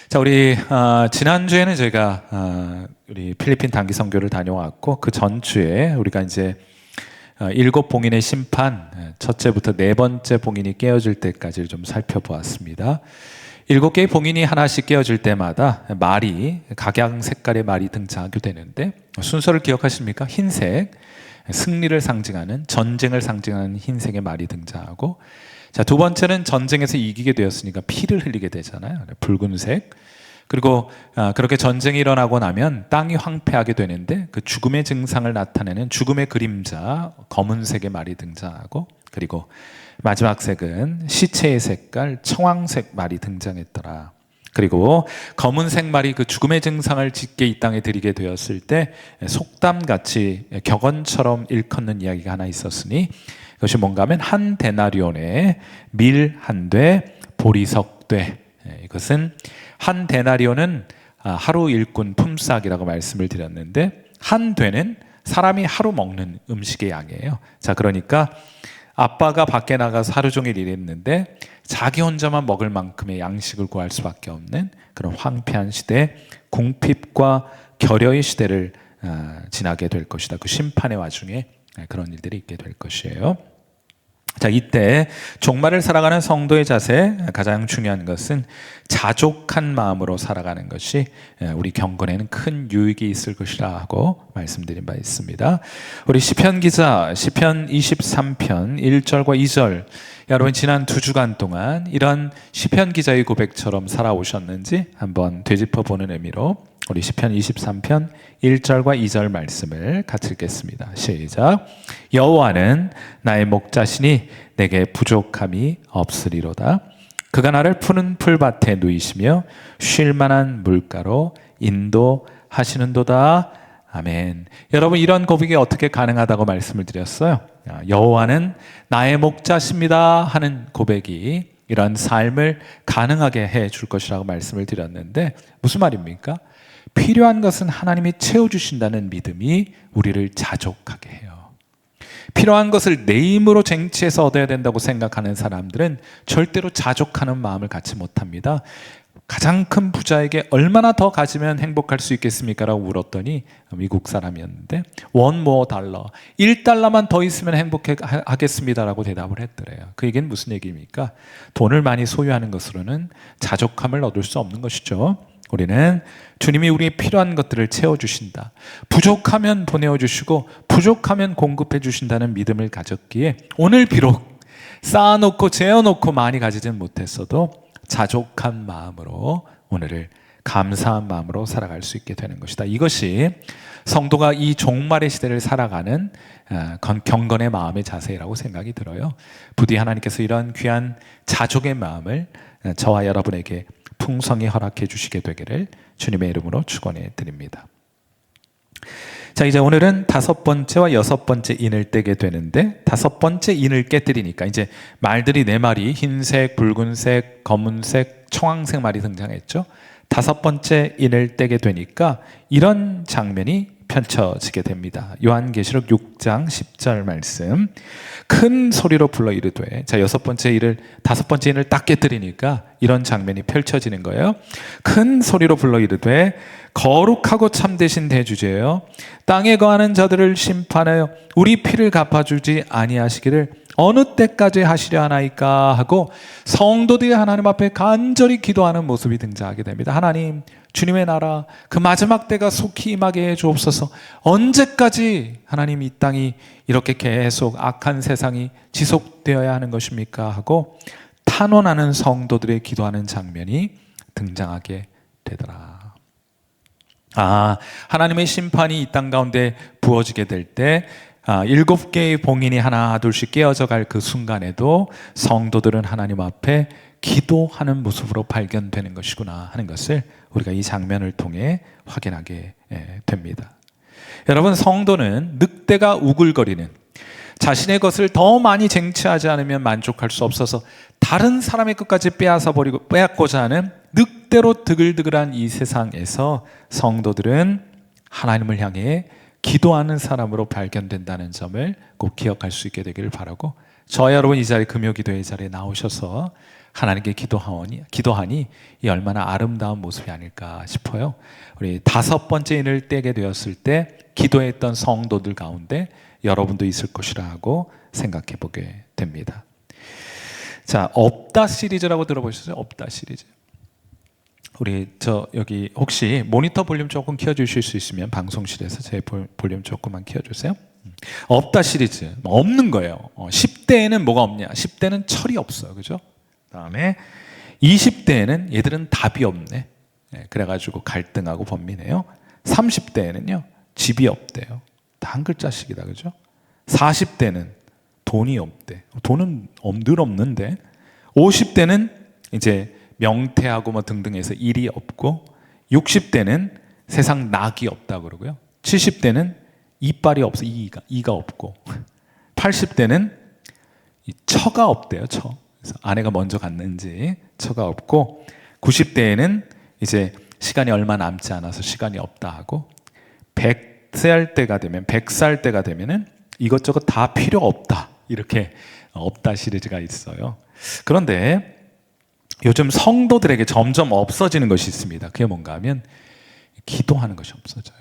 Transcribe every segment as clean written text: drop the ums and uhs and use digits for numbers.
자, 우리 지난주에는 저희가 우리 필리핀 단기 선교를 다녀왔고, 그 전주에 우리가 이제 일곱 봉인의 심판, 첫째부터 네 번째 봉인이 깨어질 때까지 좀 살펴보았습니다. 일곱 개의 봉인이 하나씩 깨어질 때마다 말이, 각양 색깔의 말이 등장하게 되는데, 순서를 기억하십니까? 흰색, 승리를 상징하는, 전쟁을 상징하는 흰색의 말이 등장하고, 자, 두 번째는 전쟁에서 이기게 되었으니까 피를 흘리게 되잖아요. 붉은색. 그리고 그렇게 전쟁이 일어나고 나면 땅이 황폐하게 되는데, 그 죽음의 증상을 나타내는 죽음의 그림자, 검은색의 말이 등장하고, 그리고 마지막 색은 시체의 색깔, 청황색 말이 등장했더라. 그리고 검은색 말이 그 죽음의 증상을 짙게 이 땅에 들이게 되었을 때 속담같이 격언처럼 일컫는 이야기가 하나 있었으니, 그것이 뭔가 하면 한 데나리온에 밀 한 돼, 보리석 돼. 이것은 한 데나리온은 하루 일꾼 품삯이라고 말씀을 드렸는데, 한 되는 사람이 하루 먹는 음식의 양이에요. 자, 그러니까 아빠가 밖에 나가서 하루 종일 일했는데 자기 혼자만 먹을 만큼의 양식을 구할 수밖에 없는 그런 황폐한 시대, 궁핍과 결여의 시대를 지나게 될 것이다. 그 심판의 와중에 그런 일들이 있게 될 것이에요. 자, 이때 종말을 살아가는 성도의 자세, 가장 중요한 것은 자족한 마음으로 살아가는 것이 우리 경건에는 큰 유익이 있을 것이라 하고 말씀드린 바 있습니다. 우리 시편 기자, 시편 23편 1절과 2절, 여러분 지난 2주간 동안 이런 시편 기자의 고백처럼 살아오셨는지 한번 되짚어보는 의미로 우리 시편 23편 1절과 2절 말씀을 같이 읽겠습니다. 시작. 여호와는 나의 목자시니 내게 부족함이 없으리로다. 그가 나를 푸른 풀밭에 누이시며 쉴 만한 물가로 인도하시는도다. 아멘. 여러분, 이런 고백이 어떻게 가능하다고 말씀을 드렸어요? 여호와는 나의 목자십니다 하는 고백이 이런 삶을 가능하게 해 줄 것이라고 말씀을 드렸는데, 무슨 말입니까? 필요한 것은 하나님이 채워주신다는 믿음이 우리를 자족하게 해요. 필요한 것을 내 힘으로 쟁취해서 얻어야 된다고 생각하는 사람들은 절대로 자족하는 마음을 갖지 못합니다. 가장 큰 부자에게 얼마나 더 가지면 행복할 수 있겠습니까? 라고 물었더니, 미국 사람이었는데 $1 more, $1만 더 있으면 행복하겠습니다 라고 대답을 했더래요. 그 얘기는 무슨 얘기입니까? 돈을 많이 소유하는 것으로는 자족함을 얻을 수 없는 것이죠. 우리는 주님이 우리의 필요한 것들을 채워주신다, 부족하면 보내어주시고 부족하면 공급해 주신다는 믿음을 가졌기에 오늘 비록 쌓아놓고 재어놓고 많이 가지진 못했어도 자족한 마음으로 오늘을 감사한 마음으로 살아갈 수 있게 되는 것이다. 이것이 성도가 이 종말의 시대를 살아가는 경건의 마음의 자세라고 생각이 들어요. 부디 하나님께서 이런 귀한 자족의 마음을 저와 여러분에게 풍성히 허락해 주시게 되기를 주님의 이름으로 축원해 드립니다. 자, 이제 오늘은 다섯 번째와 여섯 번째 인을 떼게 되는데, 다섯 번째 인을 깨뜨리니까 이제 말들이 네 마리, 흰색, 붉은색, 검은색, 청황색 말이 등장했죠. 다섯 번째 인을 떼게 되니까 이런 장면이 펼쳐지게 됩니다. 요한계시록 6장 10절 말씀. 큰 소리로 불러 이르되, 자, 다섯 번째 인을 딱 깨뜨리니까 이런 장면이 펼쳐지는 거예요. 큰 소리로 불러 이르되, 거룩하고 참되신 대주제여, 땅에 거하는 자들을 심판하여 우리 피를 갚아주지 아니하시기를 어느 때까지 하시려 하나이까 하고 성도들이 하나님 앞에 간절히 기도하는 모습이 등장하게 됩니다. 하나님, 주님의 나라 그 마지막 때가 속히 임하게 해 주옵소서. 언제까지 하나님 이 땅이 이렇게 계속 악한 세상이 지속되어야 하는 것입니까? 하고 탄원하는 성도들의 기도하는 장면이 등장하게 되더라. 하나님의 심판이 이 땅 가운데 부어지게 될 때, 7개의 봉인이 하나 둘씩 깨어져 갈 그 순간에도 성도들은 하나님 앞에 기도하는 모습으로 발견되는 것이구나 하는 것을 우리가 이 장면을 통해 확인하게 됩니다. 여러분, 성도는 늑대가 우글거리는, 자신의 것을 더 많이 쟁취하지 않으면 만족할 수 없어서 다른 사람의 것까지 빼앗고자 하는 늑대로 드글드글한 이 세상에서 성도들은 하나님을 향해 기도하는 사람으로 발견된다는 점을 꼭 기억할 수 있게 되기를 바라고, 저와 여러분 이 자리 금요기도의 자리에 나오셔서 하나님께 기도하니 이 얼마나 아름다운 모습이 아닐까 싶어요. 우리 5번째 인을 떼게 되었을 때 기도했던 성도들 가운데 여러분도 있을 것이라고 생각해 보게 됩니다. 자, 없다 시리즈라고 들어보셨어요? 없다 시리즈. 우리 여기 혹시 모니터 볼륨 조금 키워주실 수 있으면 방송실에서 제 볼륨 조금만 키워주세요. 없다 시리즈, 없는 거예요. 10대에는 뭐가 없냐? 10대는 철이 없어요, 그죠? 그다음에 20대에는 얘들은 답이 없네. 그래가지고 갈등하고 번민해요. 30대에는요 집이 없대요. 다 한 글자씩이다, 그죠? 40대는 돈이 없대. 돈은 늘 없는데. 50대는 이제 명태하고 뭐 등등해서 일이 없고, 60대는 세상 낙이 없다 그러고요. 70대는 이빨이 없어, 이가 없고, 80대는 처가 없대요. 그래서 아내가 먼저 갔는지 처가 없고, 90대에는 이제 시간이 얼마 남지 않아서 시간이 없다 하고, 100살 때가 되면은 이것저것 다 필요 없다, 이렇게 없다 시리즈가 있어요. 그런데 요즘 성도들에게 점점 없어지는 것이 있습니다. 그게 뭔가 하면 기도하는 것이 없어져요.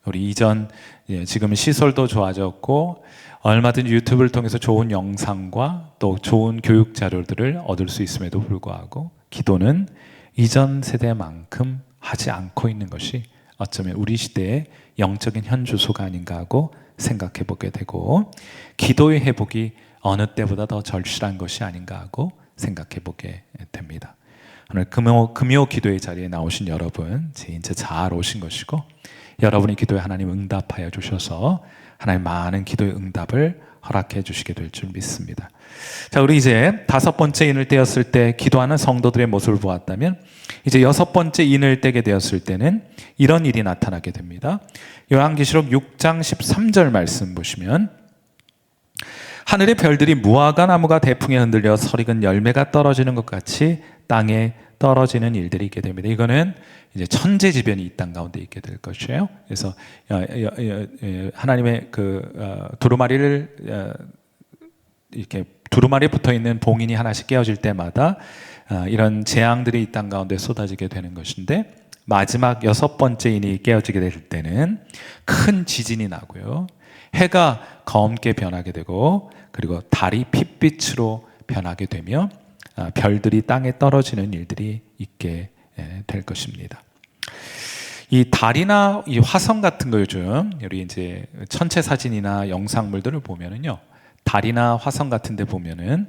우리 지금 시설도 좋아졌고 얼마든지 유튜브를 통해서 좋은 영상과 또 좋은 교육 자료들을 얻을 수 있음에도 불구하고 기도는 이전 세대만큼 하지 않고 있는 것이 어쩌면 우리 시대의 영적인 현주소가 아닌가 하고 생각해 보게 되고, 기도의 회복이 어느 때보다 더 절실한 것이 아닌가 하고 생각해 보게 됩니다. 오늘 금요 기도의 자리에 나오신 여러분 진짜 잘 오신 것이고, 여러분의 기도에 하나님 응답하여 주셔서 하나님 많은 기도의 응답을 허락해 주시게 될 줄 믿습니다. 자, 우리 이제 5번째 인을 떼었을 때 기도하는 성도들의 모습을 보았다면, 이제 6번째 인을 떼게 되었을 때는 이런 일이 나타나게 됩니다. 요한계시록 6장 13절 말씀 보시면, 하늘의 별들이 무화과 나무가 대풍에 흔들려 설익은 열매가 떨어지는 것 같이 땅에 떨어지는 일들이 있게 됩니다. 이거는 이제 천재지변이 이 땅 가운데 있게 될 것이에요. 그래서 하나님의 두루마리를 이렇게 두루마리에 붙어 있는 봉인이 하나씩 깨어질 때마다 이런 재앙들이 이 땅 가운데 쏟아지게 되는 것인데, 마지막 6번째 인이 깨어지게 될 때는 큰 지진이 나고요, 해가 검게 변하게 되고, 그리고 달이 핏빛으로 변하게 되며 별들이 땅에 떨어지는 일들이 있게 될 것입니다. 이 달이나 이 화성 같은 거 요즘 우리 이제 천체 사진이나 영상물들을 보면은요, 달이나 화성 같은 데 보면은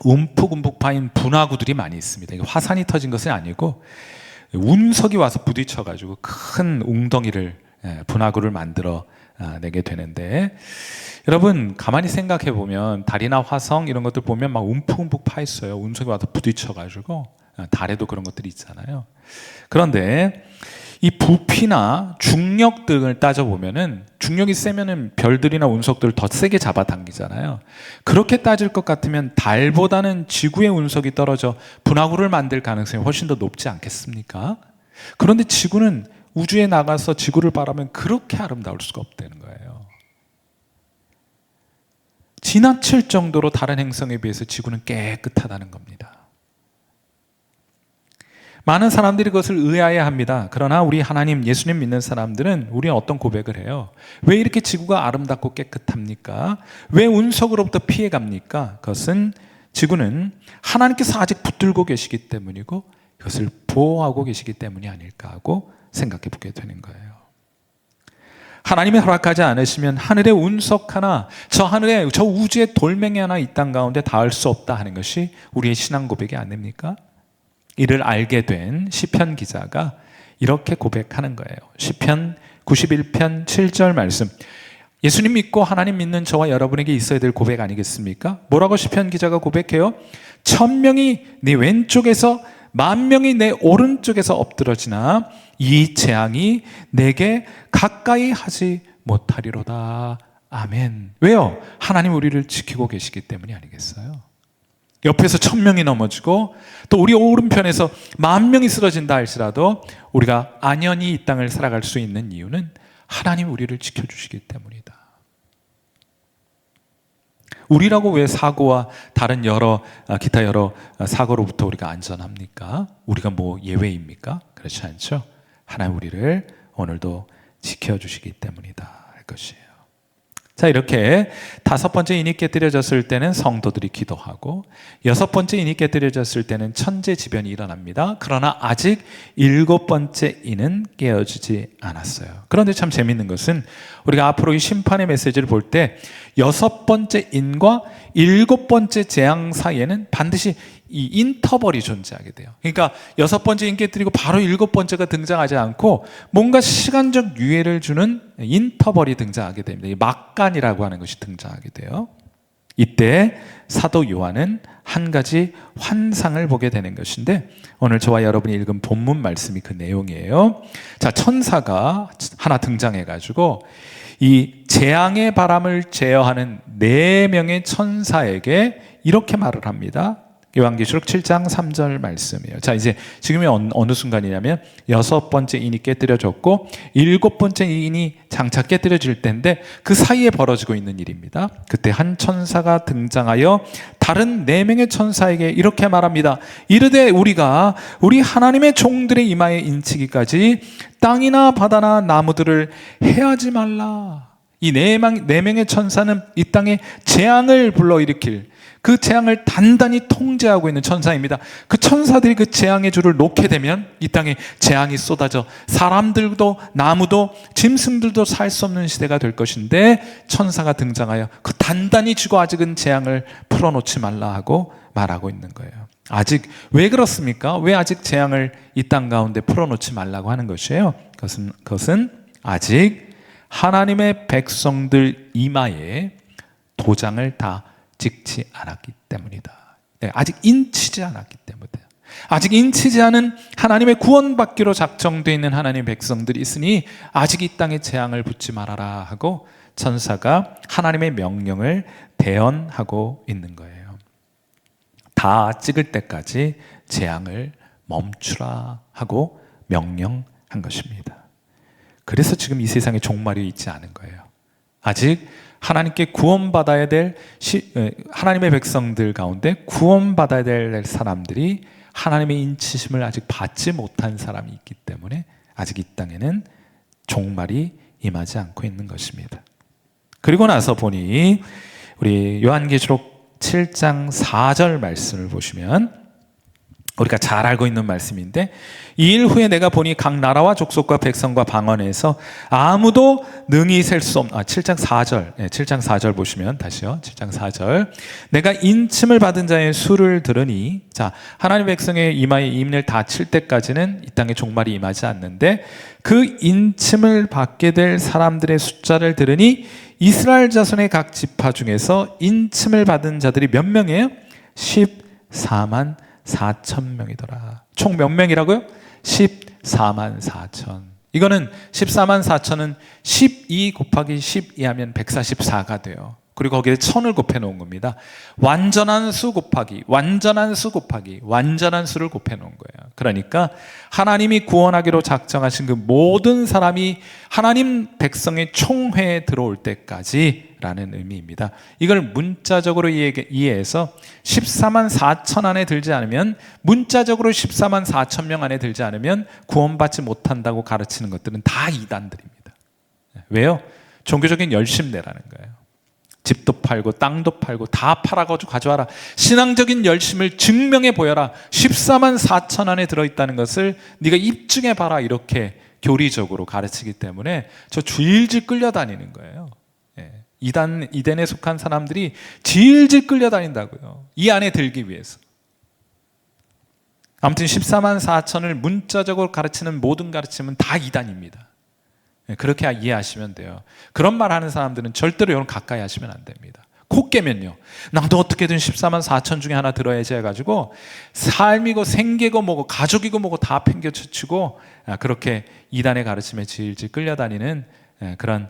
움푹움푹 파인 분화구들이 많이 있습니다. 이게 화산이 터진 것은 아니고 운석이 와서 부딪혀 가지고 큰 웅덩이를, 분화구를 만들어 내게 되는데, 여러분 가만히 생각해 보면 달이나 화성 이런 것들 보면 막 움푹움푹 파 있어요. 운석이 와서 부딪혀 가지고. 달에도 그런 것들이 있잖아요. 그런데 이 부피나 중력 등을 따져보면은, 중력이 세면은 별들이나 운석들을 더 세게 잡아당기잖아요. 그렇게 따질 것 같으면 달보다는 지구의 운석이 떨어져 분화구를 만들 가능성이 훨씬 더 높지 않겠습니까? 그런데 지구는 우주에 나가서 지구를 바라보면 그렇게 아름다울 수가 없다는 거예요. 지나칠 정도로 다른 행성에 비해서 지구는 깨끗하다는 겁니다. 많은 사람들이 그것을 의아해합니다. 그러나 우리 하나님, 예수님 믿는 사람들은 우리는 어떤 고백을 해요? 왜 이렇게 지구가 아름답고 깨끗합니까? 왜 운석으로부터 피해갑니까? 그것은 지구는 하나님께서 아직 붙들고 계시기 때문이고 그것을 보호하고 계시기 때문이 아닐까 하고 생각해 보게 되는 거예요. 하나님이 허락하지 않으시면 하늘의 운석 하나, 저 우주의 돌멩이 하나 이 땅 가운데 닿을 수 없다 하는 것이 우리의 신앙 고백이 아닙니까? 이를 알게 된 시편 기자가 이렇게 고백하는 거예요. 시편 91편 7절 말씀. 예수님 믿고 하나님 믿는 저와 여러분에게 있어야 될 고백 아니겠습니까? 뭐라고 시편 기자가 고백해요? 1000명이 네 왼쪽에서 10,000명이 내 오른쪽에서 엎드러지나 이 재앙이 내게 가까이 하지 못하리로다. 아멘. 왜요? 하나님 우리를 지키고 계시기 때문이 아니겠어요? 옆에서 1000명이 넘어지고 또 우리 오른편에서 10,000명이 쓰러진다 할지라도 우리가 안연히 이 땅을 살아갈 수 있는 이유는 하나님 우리를 지켜주시기 때문이다. 우리라고 왜 사고와 다른 기타 여러 사고로부터 우리가 안전합니까? 우리가 뭐 예외입니까? 그렇지 않죠. 하나님 우리를 오늘도 지켜주시기 때문이다 할 것이에요. 자, 이렇게 5번째 인이 깨뜨려졌을 때는 성도들이 기도하고 6번째 인이 깨뜨려졌을 때는 천재지변이 일어납니다. 그러나 아직 7번째 인은 깨어지지 않았어요. 그런데 참 재밌는 것은 우리가 앞으로 이 심판의 메시지를 볼 때 6번째 인과 7번째 재앙 사이에는 반드시 이 인터벌이 존재하게 돼요. 그러니까 6번째 인 깨뜨리고 바로 7번째가 등장하지 않고 뭔가 시간적 유예를 주는 인터벌이 등장하게 됩니다. 이 막간이라고 하는 것이 등장하게 돼요. 이때 사도 요한은 한 가지 환상을 보게 되는 것인데, 오늘 저와 여러분이 읽은 본문 말씀이 그 내용이에요. 자, 천사가 하나 등장해가지고 이 재앙의 바람을 제어하는 4명의 천사에게 이렇게 말을 합니다. 요한계시록 7장 3절 말씀이에요. 자, 이제 지금이 어느 순간이냐면 6번째 인이 깨뜨려졌고 7번째 인이 장차 깨뜨려질 때인데 그 사이에 벌어지고 있는 일입니다. 그때 한 천사가 등장하여 다른 4명의 천사에게 이렇게 말합니다. 이르되 우리가 우리 하나님의 종들의 이마에 인치기까지 땅이나 바다나 나무들을 해하지 말라. 이 4명의 천사는 이 땅에 재앙을 불러일으킬, 그 재앙을 단단히 통제하고 있는 천사입니다. 그 천사들이 그 재앙의 줄을 놓게 되면 이 땅에 재앙이 쏟아져 사람들도 나무도 짐승들도 살 수 없는 시대가 될 것인데, 천사가 등장하여 그 단단히 쥐고 아직은 재앙을 풀어놓지 말라 하고 말하고 있는 거예요. 아직 왜 그렇습니까? 왜 아직 재앙을 이 땅 가운데 풀어놓지 말라고 하는 것이에요? 그것은 아직 하나님의 백성들 이마에 도장을 다 찍지 않았기 때문이다. 네, 아직 인치지 않았기 때문이다. 아직 인치지 않은 하나님의 구원받기로 작정되어 있는 하나님의 백성들이 있으니 아직 이 땅에 재앙을 붓지 말아라 하고 천사가 하나님의 명령을 대언하고 있는 거예요. 다 찍을 때까지 재앙을 멈추라 하고 명령한 것입니다. 그래서 지금 이 세상에 종말이 있지 않은 거예요. 아직 하나님께 구원받아야 될 하나님의 백성들 가운데 구원받아야 될 사람들이 하나님의 인치심을 아직 받지 못한 사람이 있기 때문에 아직 이 땅에는 종말이 임하지 않고 있는 것입니다. 그리고 나서 보니 우리 요한계시록 7장 4절 말씀을 보시면 우리가 잘 알고 있는 말씀인데, 이 일 후에 내가 보니 각 나라와 족속과 백성과 방언에서 아무도 능히 셀 수 없는 7장 4절 7장 4절 보시면 다시요. 7장 4절 내가 인침을 받은 자의 수를 들으니, 자, 하나님 백성의 이마에 임을 다 칠 때까지는 이 땅에 종말이 임하지 않는데 그 인침을 받게 될 사람들의 숫자를 들으니 이스라엘 자손의 각 지파 중에서 인침을 받은 자들이 몇 명이에요? 14만 4천 명이더라. 총 몇 명이라고요? 14만 4천. 이거는 14만 4천은 12 곱하기 12 하면 144가 돼요. 그리고 거기에 1000을 곱해 놓은 겁니다. 완전한 수 곱하기 완전한 수를 곱해 놓은 거예요. 그러니까 하나님이 구원하기로 작정하신 그 모든 사람이 하나님 백성의 총회에 들어올 때까지 라는 의미입니다. 이걸 문자적으로 이해해서 14만 4천 안에 들지 않으면, 문자적으로 14만 4천 명 안에 들지 않으면 구원받지 못한다고 가르치는 것들은 다 이단들입니다. 왜요? 종교적인 열심내라는 거예요. 집도 팔고 땅도 팔고 다 팔아가지고 가져와라. 신앙적인 열심을 증명해 보여라. 14만 4천 안에 들어있다는 것을 네가 입증해 봐라. 이렇게 교리적으로 가르치기 때문에 저 줄질 끌려다니는 거예요. 이단에 속한 사람들이 질질 끌려다닌다고요. 이 안에 들기 위해서. 아무튼 14만 4천을 문자적으로 가르치는 모든 가르침은 다 이단입니다. 그렇게 이해하시면 돼요. 그런 말 하는 사람들은 절대로 여러분 가까이 하시면 안 됩니다. 코 깨면요, 나도 어떻게든 14만 4천 중에 하나 들어야지 해가지고 삶이고 생계고 뭐고 가족이고 뭐고 다 팽개쳐치고 그렇게 이단의 가르침에 질질 끌려다니는 그런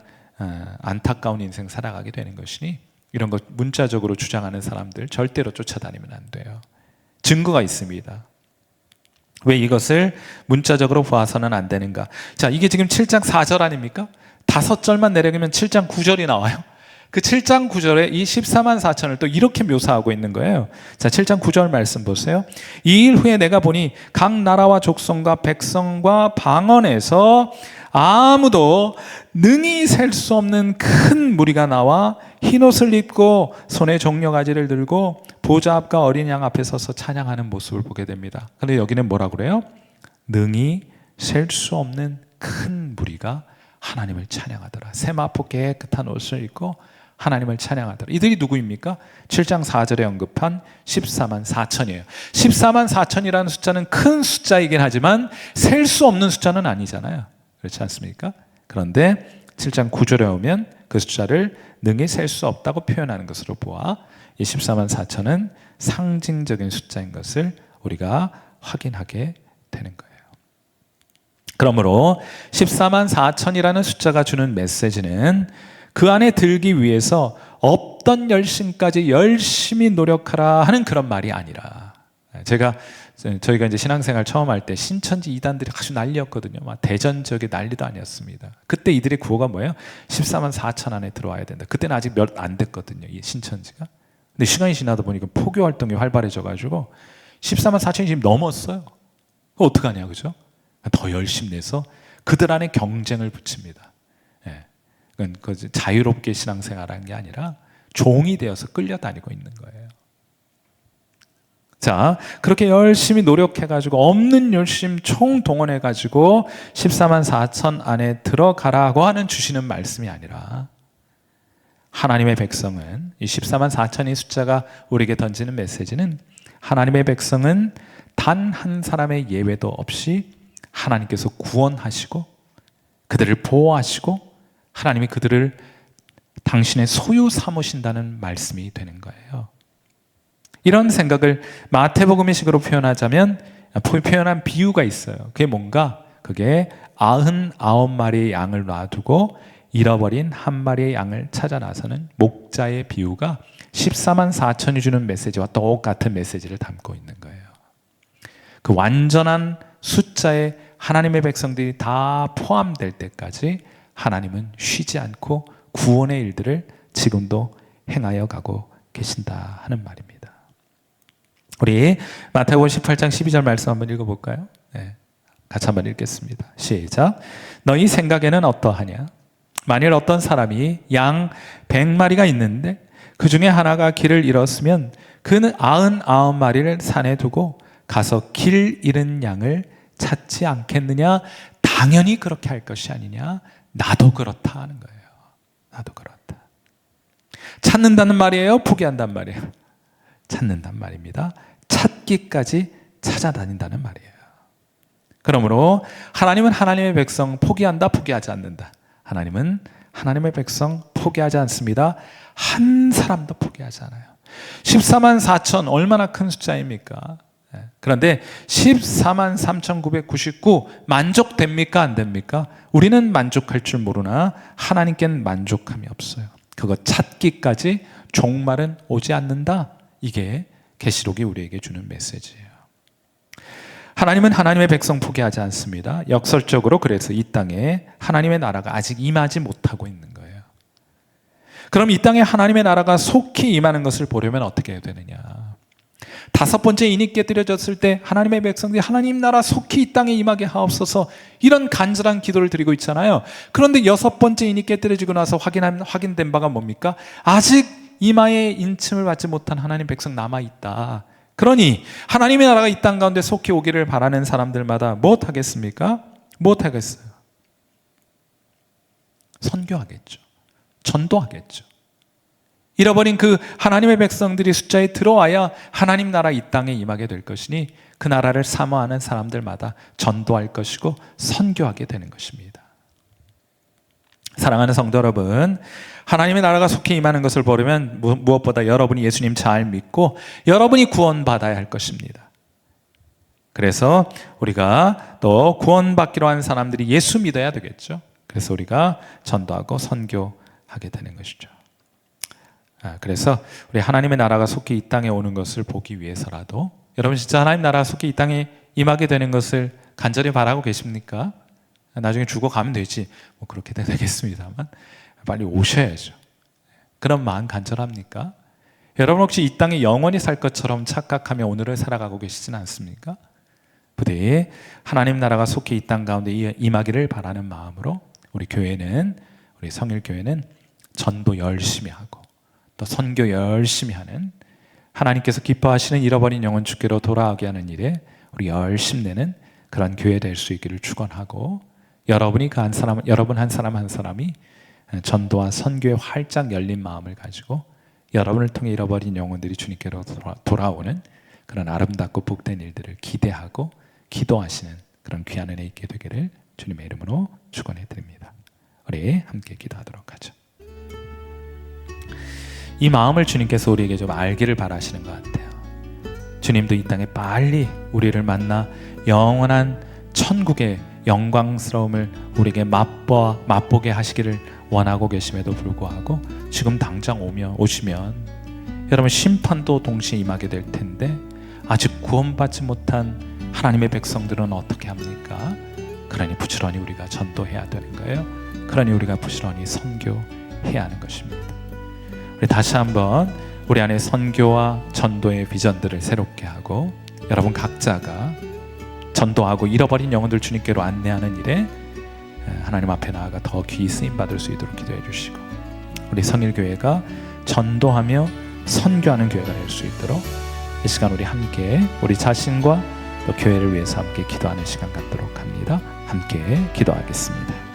안타까운 인생 살아가게 되는 것이니, 이런 것 문자적으로 주장하는 사람들 절대로 쫓아다니면 안 돼요. 증거가 있습니다. 왜 이것을 문자적으로 보아서는 안 되는가? 자, 이게 지금 7장 4절 아닙니까? 5절만 내려가면 7장 9절이 나와요. 그 7장 9절에 이 14만 4천을 또 이렇게 묘사하고 있는 거예요. 자, 7장 9절 말씀 보세요. 이 일 후에 내가 보니 각 나라와 족속과 백성과 방언에서 아무도 능히 셀 수 없는 큰 무리가 나와 흰옷을 입고 손에 종려가지를 들고 보좌 앞과 어린 양 앞에 서서 찬양하는 모습을 보게 됩니다. 그런데 여기는 뭐라 그래요? 능히 셀 수 없는 큰 무리가 하나님을 찬양하더라. 세마포 깨끗한 옷을 입고 하나님을 찬양하더라. 이들이 누구입니까? 7장 4절에 언급한 14만 4천이에요. 14만 4천이라는 숫자는 큰 숫자이긴 하지만 셀 수 없는 숫자는 아니잖아요. 그렇지 않습니까? 그런데 7장 9절에 오면 그 숫자를 능히 셀 수 없다고 표현하는 것으로 보아 이 14만 4천은 상징적인 숫자인 것을 우리가 확인하게 되는 거예요. 그러므로 14만 4천이라는 숫자가 주는 메시지는 그 안에 들기 위해서 없던 열심까지 열심히 노력하라 하는 그런 말이 아니라, 저희가 이제 신앙생활 처음 할 때 신천지 이단들이 아주 난리였거든요. 막 대전 지역에 난리도 아니었습니다. 그때 이들의 구호가 뭐예요? 14만 4천 안에 들어와야 된다. 그때는 아직 몇 안 됐거든요, 이 신천지가. 근데 시간이 지나다 보니까 포교 활동이 활발해져가지고 14만 4천이 지금 넘었어요. 그거 어떡하냐, 그죠? 더 열심히 내서 그들 안에 경쟁을 붙입니다. 예. 그건 자유롭게 신앙생활하는 게 아니라 종이 되어서 끌려다니고 있는 거예요. 자, 그렇게 열심히 노력해가지고 없는 열심 총동원해가지고 14만 4천 안에 들어가라고 하는 주시는 말씀이 아니라 하나님의 백성은 이 14만 4천의 숫자가 우리에게 던지는 메시지는 하나님의 백성은 단 한 사람의 예외도 없이 하나님께서 구원하시고 그들을 보호하시고 하나님이 그들을 당신의 소유 삼으신다는 말씀이 되는 거예요. 이런 생각을 마태복음의 식으로 표현한 비유가 있어요. 그게 뭔가? 그게 99마리의 양을 놔두고 잃어버린 한 마리의 양을 찾아 나서는 목자의 비유가 14만 4천이 주는 메시지와 똑같은 메시지를 담고 있는 거예요. 그 완전한 숫자에 하나님의 백성들이 다 포함될 때까지 하나님은 쉬지 않고 구원의 일들을 지금도 행하여 가고 계신다 하는 말입니다. 우리 마태복음 18장 12절 말씀 한번 읽어볼까요? 네, 같이 한번 읽겠습니다. 시작. 너희 생각에는 어떠하냐? 만일 어떤 사람이 양 100마리가 있는데 그 중에 하나가 길을 잃었으면 그는 99마리를 산에 두고 가서 길 잃은 양을 찾지 않겠느냐? 당연히 그렇게 할 것이 아니냐? 나도 그렇다 하는 거예요. 나도 그렇다. 찾는다는 말이에요? 포기한다는 말이에요? 찾는단 말입니다. 찾기까지 찾아다닌다는 말이에요. 그러므로 하나님은 하나님의 백성 포기한다, 포기하지 않는다. 하나님은 하나님의 백성 포기하지 않습니다. 한 사람도 포기하지 않아요. 14만 4천 얼마나 큰 숫자입니까? 그런데 14만 3,999 만족됩니까? 안 됩니까? 우리는 만족할 줄 모르나 하나님께는 만족함이 없어요. 그거 찾기까지 종말은 오지 않는다. 이게 계시록이 우리에게 주는 메시지예요. 하나님은 하나님의 백성 포기하지 않습니다. 역설적으로 그래서 이 땅에 하나님의 나라가 아직 임하지 못하고 있는 거예요. 그럼 이 땅에 하나님의 나라가 속히 임하는 것을 보려면 어떻게 해야 되느냐? 5번째 인이 깨뜨려졌을 때 하나님의 백성들이 하나님 나라 속히 이 땅에 임하게 하옵소서 이런 간절한 기도를 드리고 있잖아요. 그런데 6번째 인이 깨뜨려지고 나서 확인된 바가 뭡니까? 아직 이마에 인침을 받지 못한 하나님 백성 남아있다. 그러니 하나님의 나라가 이 땅 가운데 속히 오기를 바라는 사람들마다 무엇하겠습니까? 무엇하겠어요? 선교하겠죠. 전도하겠죠. 잃어버린 그 하나님의 백성들이 숫자에 들어와야 하나님 나라 이 땅에 임하게 될 것이니 그 나라를 사모하는 사람들마다 전도할 것이고 선교하게 되는 것입니다. 사랑하는 성도 여러분, 하나님의 나라가 속히 임하는 것을 보려면 무엇보다 여러분이 예수님 잘 믿고 여러분이 구원받아야 할 것입니다. 그래서 우리가 또 구원받기로 한 사람들이 예수 믿어야 되겠죠. 그래서 우리가 전도하고 선교하게 되는 것이죠. 그래서 우리 하나님의 나라가 속히 이 땅에 오는 것을 보기 위해서라도 여러분 진짜 하나님 나라가 속히 이 땅에 임하게 되는 것을 간절히 바라고 계십니까? 나중에 죽어가면 되지 뭐 그렇게 되겠습니다만 빨리 오셔야죠. 그런 마음 간절합니까? 여러분 혹시 이 땅에 영원히 살 것처럼 착각하며 오늘을 살아가고 계시진 않습니까? 부디 하나님 나라가 속히 이 땅 가운데 임하기를 바라는 마음으로 우리 교회는, 우리 성일교회는 전도 열심히 하고 또 선교 열심히 하는, 하나님께서 기뻐하시는 잃어버린 영혼 주께로 돌아오게 하는 일에 우리 열심 내는 그런 교회 될 수 있기를 축원하고, 여러분 한 사람 한 사람이 전도와 선교에 활짝 열린 마음을 가지고 여러분을 통해 잃어버린 영혼들이 주님께로 돌아오는 그런 아름답고 복된 일들을 기대하고 기도하시는 그런 귀한 은혜 있게 되기를 주님의 이름으로 축원해 드립니다. 우리 함께 기도하도록 하죠. 이 마음을 주님께서 우리에게 좀 알기를 바라시는 것 같아요. 주님도 이 땅에 빨리 우리를 만나 영원한 천국의 영광스러움을 우리에게 맛보게 하시기를 원하고 계심에도 불구하고 지금 당장 오시면 여러분 심판도 동시에 임하게 될 텐데 아직 구원받지 못한 하나님의 백성들은 어떻게 합니까? 그러니 부지런히 우리가 전도해야 되는 거예요. 그러니 우리가 부지런히 선교해야 하는 것입니다. 우리 다시 한번 우리 안에 선교와 전도의 비전들을 새롭게 하고 여러분 각자가 전도하고 잃어버린 영혼들 주님께로 안내하는 일에 하나님 앞에 나아가 더 귀히 쓰임받을 수 있도록 기도해 주시고, 우리 성일교회가 전도하며 선교하는 교회가 될 수 있도록 이 시간 우리 함께 우리 자신과 또 교회를 위해서 함께 기도하는 시간 갖도록 합니다. 함께 기도하겠습니다.